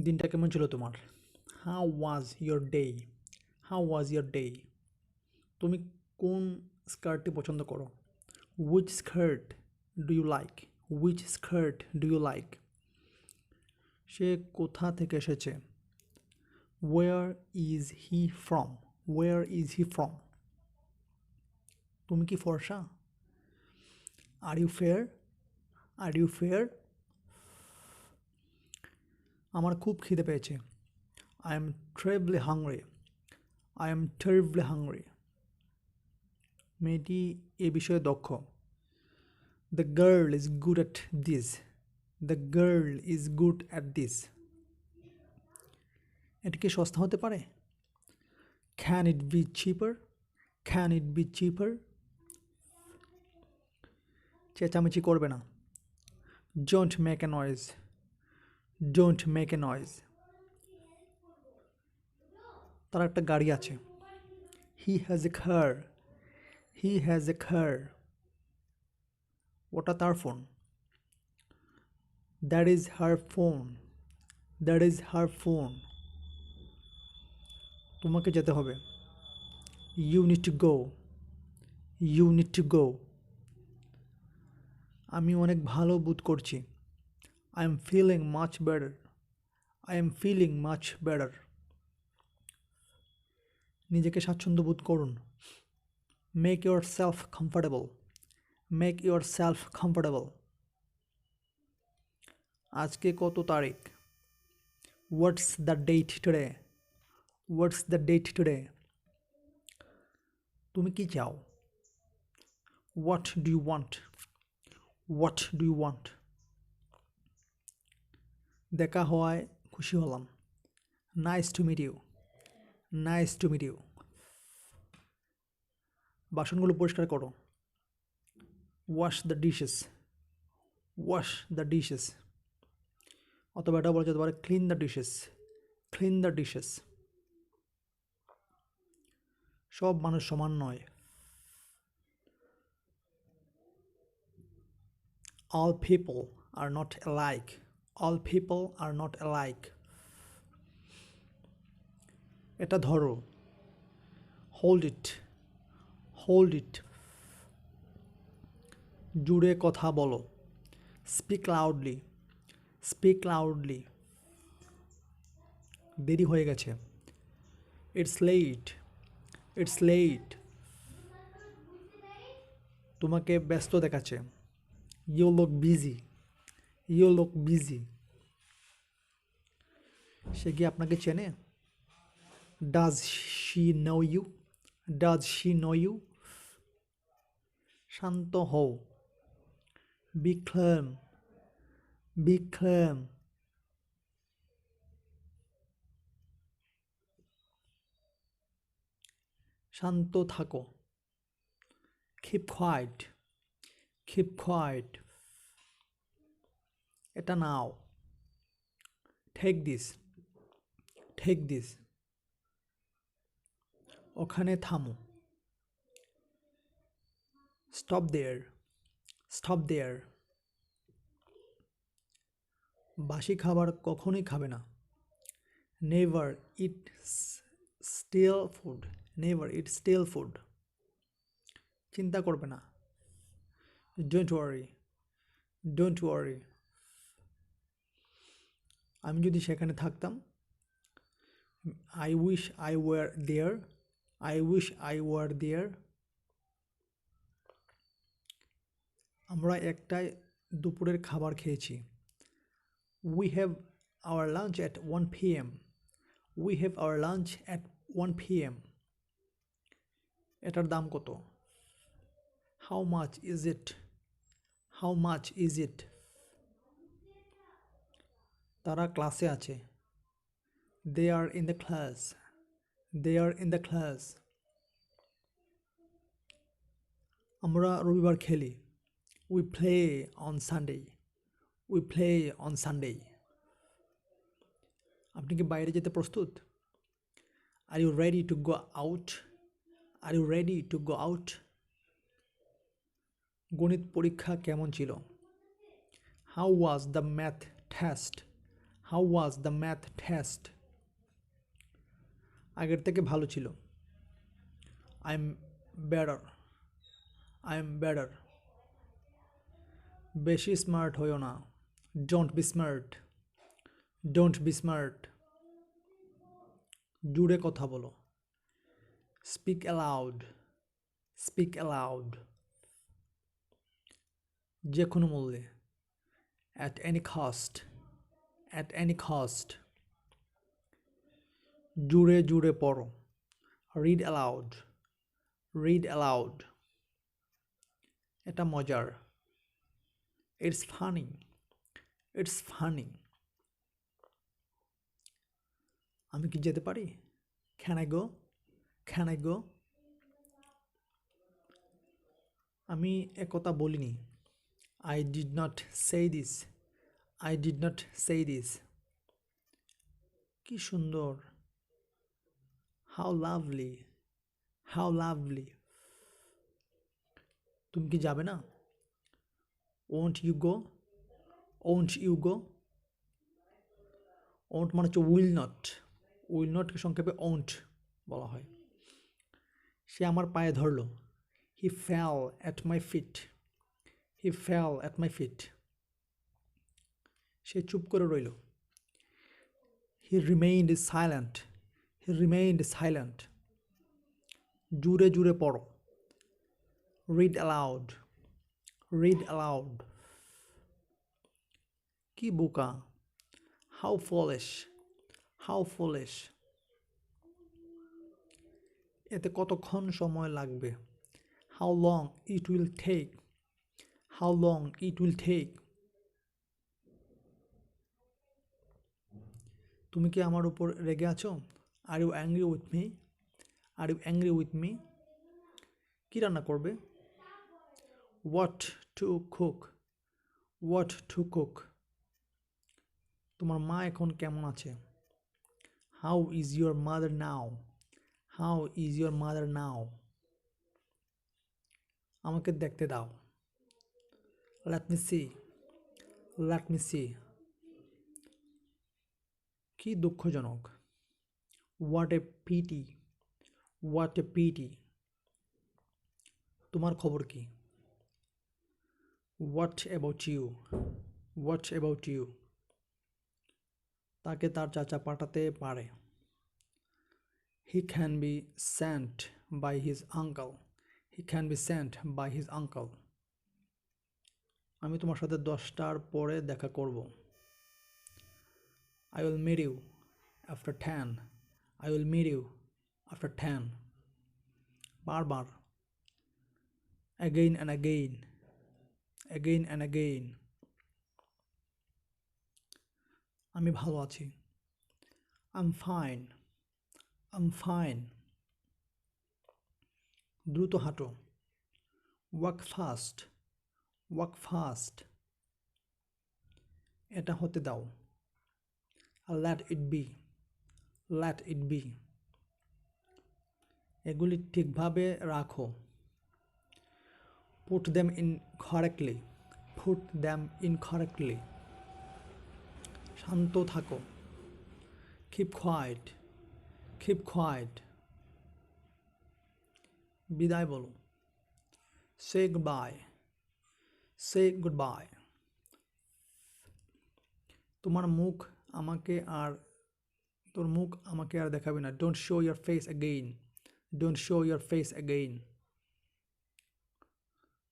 দিনটা কেমন ছিল তোমার? How was your day? How was your day? তুমি কোন স্কার্টটি পছন্দ করো? Which skirt do you like? Which skirt do you like? সে কোথা থেকে এসেছে? Where is he from? Where is he from? তুমি কি ফর্সা? Are you fair? Are you fair? আমার খুব খিদে পেয়েছে। I am terribly hungry. I am terribly hungry. মেয়েটি এ বিষয়ে দক্ষ। The girl is good at this. The girl is good at this. এটা কি সস্তা হতে পারে? Can it be cheaper? Can it be cheaper? চেঁচামেচি করবে না। Don't make a noise. Don't make a noise. তার একটা গাড়ি আছে। He has a car. He has a car. ওটা তার ফোন। That is her phone. That is her phone. তোমাকে যেতে হবে। You need to go. You need to go. আমি অনেক ভালো বোধ করছি। I am feeling much better. I am feeling much better. নিজেকে স্বাচ্ছন্দ্য বোধ করুন। Make yourself comfortable. Make yourself comfortable. আজকে কত তারিখ? What's the date today? What's the date today? তুমি কি চাও? What do you want? What do you want? দেখা হওয়ায় খুশি হলাম। Nice to meet you. Nice to meet you. বাসনগুলো পরিষ্কার করো। Wash the dishes. Wash the dishes. অথবা এটা বলা যেতে পারে clean the dishes. Clean the dishes. সব মানুষ সমান নয়। All people are not alike. All people are not alike. এটা ধরো। Hold it. Hold it. জুড়ে কথা বলো। Speak loudly. Speak loudly. দেরি হয়ে গেছে। It's late. It's late. তোমাকে ব্যস্ত দেখাচ্ছে। You look busy. You look busy. সে কি আপনাকে চেনে? Does she know you? Does she know you? শান্ত হও। Be calm. Be calm. শান্ত থাকো। Keep quiet. Keep quiet. এটা নাও। Take this. Take this. ওখানে থামো। Stop there. Stop there. বাসি খাবার কখনোই খাবে না। Never eat stale food. Never eat stale food. চিন্তা করবে না। Don't worry. Don't worry. আমি যদি সেখানে থাকতাম। I wish I were there. I wish I were there. আমরা একটায় দুপুরের খাবার খেয়েছি। We have our lunch at 1 p.m. We have our lunch at 1 p.m. এটার দাম কত? How much is it? How much is it? তারা ক্লাসে আছে। They are in the class. They are in the class. আমরা রবিবার খেলি। We play on Sunday. We play on Sunday. আপনি কি বাইরে যেতে প্রস্তুত? Are you ready to go out? Are you ready to go out? গণিত পরীক্ষা কেমন ছিল? How was the math test? How was the math test? আগের থেকে ভালো ছিল। I'm better. I'm better. বেশি স্মার্ট হইও না। Don't be smart. Don't be smart. জুড়ে কথা বলো। Speak aloud. Speak aloud. যে কোনো মূল্যে। At any cost. At any cost. জুড়ে জুড়ে পড়ো। Read aloud. Read aloud. এটা মজার। It's funny. It's funny. আমি কি যেতে পারি? Can I go? Can I go? আমি একথা বলিনি। I did not say this. I did not say this. কি সুন্দর। How lovely. How lovely. তুমি কি যাবে না? Won't you go? Won't you go? Won't মানে হচ্ছে will not. Will not কে সংক্ষেপে won't বলা হয়। সে আমার পায়ে ধরল। He fell at my feet. He fell at my feet. সে চুপ করে রইল। He remained silent. He remained silent. জুড়ে জুড়ে পড়ো। Read aloud. Read aloud. কি বোকা। How foolish. How foolish. এতে কতক্ষণ সময় লাগবে? How long it will take. How long it will take. তুমি কি আমার উপর রেগে আছো? Are you angry with me? Are you angry with me? কি রান্না করবে? What to cook? What to cook? তোমার মা এখন কেমন আছে? How is your mother now? How is your mother now? আমাকে দেখতে দাও। Let me see. Let me see. কি দুঃখজনক। What a pity. What a pity. তোমার খবর কি? What about you? What about you? তাকে তার চাচা পাঠাতে পারে। He can be sent by his uncle. He can be sent by his uncle. আমি তোমার সাথে 10টার পরে দেখা করব। I will meet you after 10. I will meet you after 10. বারবার। Again and again. Again and again. আমি ভালো আছি। I'm fine. I'm fine. দ্রুত হাঁটো। Walk fast. Walk fast. এটা হতে দাও। Let it be. Let it be. এগুলি ঠিকভাবে রাখো। Put them in correctly. Put them in correctly. শান্ত থাকো। Keep quiet. Keep quiet. বিদায় বলো। Say goodbye. Say goodbye. তোমার মুখ আমাকে আর তোর মুখ আমাকে আর দেখাবে না। Don't show your face again. Don't show your face again.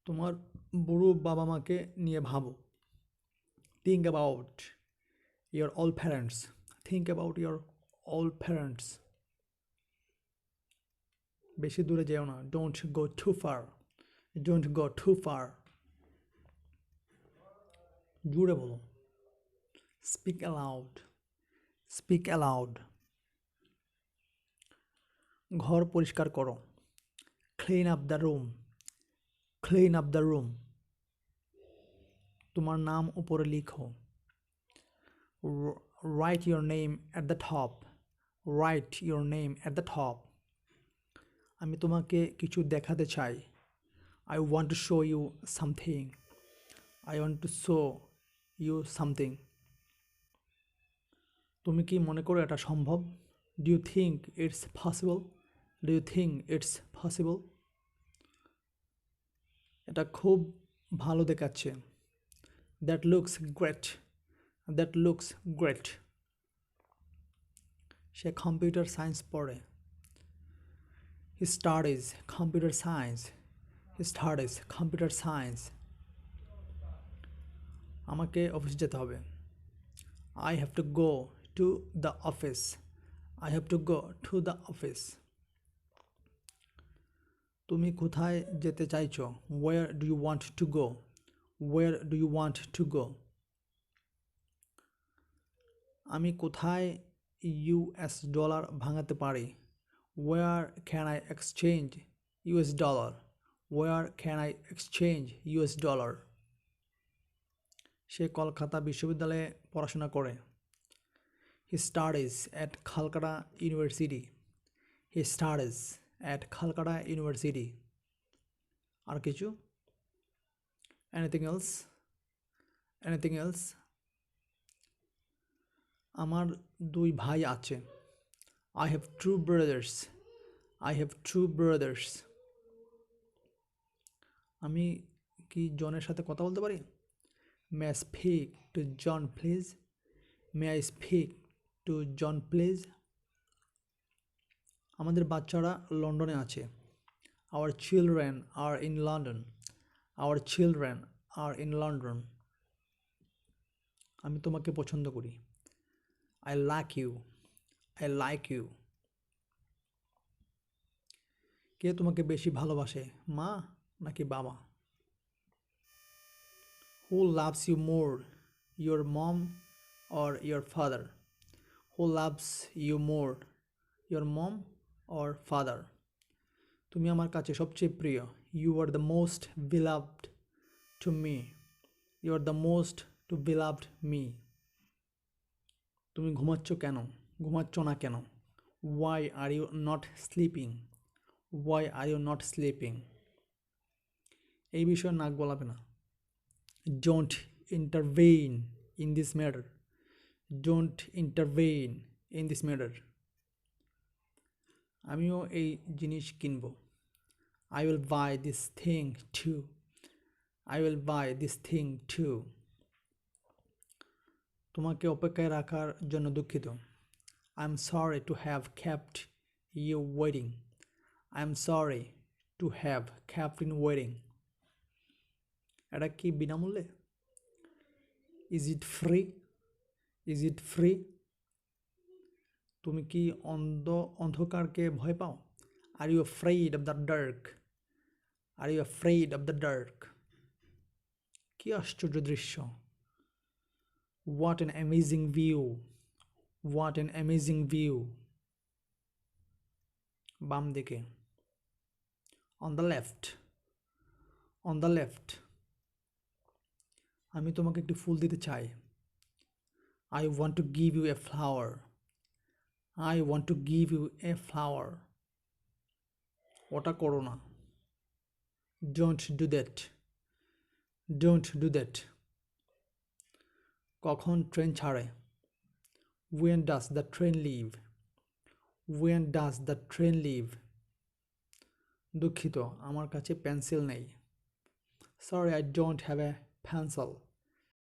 তোমার বুড়ো বাবা মাকে নিয়ে ভাবো। Think about your old parents. Think about your old parents. বেশি দূরে যেও না। Don't go too far. Don't go too far. জুড়ে বলো। Speak aloud. Speak aloud. ঘর পরিষ্কার করো। Clean up the room. Clean up the room. তোমার নাম উপরে লিখো। Write your name at the top. Write your name at the top. আমি তোমাকে কিছু দেখাতে চাই। I want to show you something. I want to show you something. তুমি কি মনে করো এটা সম্ভব? Do you think it's possible? Do you think it's possible? এটা খুব ভালো দেখাচ্ছে। That looks great. That looks great. সে কম্পিউটার সায়েন্স পড়ে। He studies computer science. He studies computer science. আমাকে অফিসে যেতে হবে। I have to go to the office. I have to go to the office. তুমি কোথায় যেতে চাইছো? Where do you want to go? Where do you want to go? আমি কোথায় ইউএস ডলার ভাঙাতে পারি? Where can I exchange US dollar? Where can I exchange US dollar? সে কলকাতা বিশ্ববিদ্যালয়ে পড়াশোনা করে। He studies at Calcutta University. He studies at Calcutta University. আর কিছু? Anything else? Anything else? আমার দুই ভাই আছে। I have two brothers. I have two brothers. আমি কি জনের সাথে কথা বলতে পারি? May I speak to John please? May I speak to John please? আমাদের বাচ্চারা লন্ডনে আছে। Our children are in London. Our children are in London. আমি তোমাকে পছন্দ করি। I like you. I like you. কে তোমাকে বেশি ভালোবাসে, মা নাকি বাবা? Who loves you more, your mom or your father? Who loves you more, your mom or father? তুমি আমার কাছে সবচেয়ে প্রিয়। You are the most beloved to me. You are the most to beloved me. তুমি ঘুমাচ্ছ কেন? ঘুমাচ্ছ না কেন? Why are you not sleeping? Why are you not sleeping? এই বিষয়ে নাক গলাবে না। Don't intervene in this matter. Don't intervene in this matter. আমিও এই জিনিস কিনবো। I will buy this thing too. I will buy this thing too. তোমাকে অপেক্ষায় রাখার জন্য দুঃখিত। I'm sorry to have kept you waiting. I'm sorry to have kept you waiting. এটা কি বিনামূল্যে? Is it free? Is it free? তুমি কি অন্ধকারকে ভয় পাও? Are you afraid of the dark? Are you afraid of the dark? কি আশ্চর্য দৃশ্য! What an amazing view! What an amazing view! বাম দিকে। On the left. On the left. আমি তোমাকে একটি ফুল দিতে চাই। I want to give you a flower. I want to give you a flower. ওটা করো না। Don't do that. Don't do that. কখন ট্রেন ছাড়ে? When does the train leave? When does the train leave? দুঃখিত, আমার কাছে pencil নেই। Sorry, I don't have a pencil.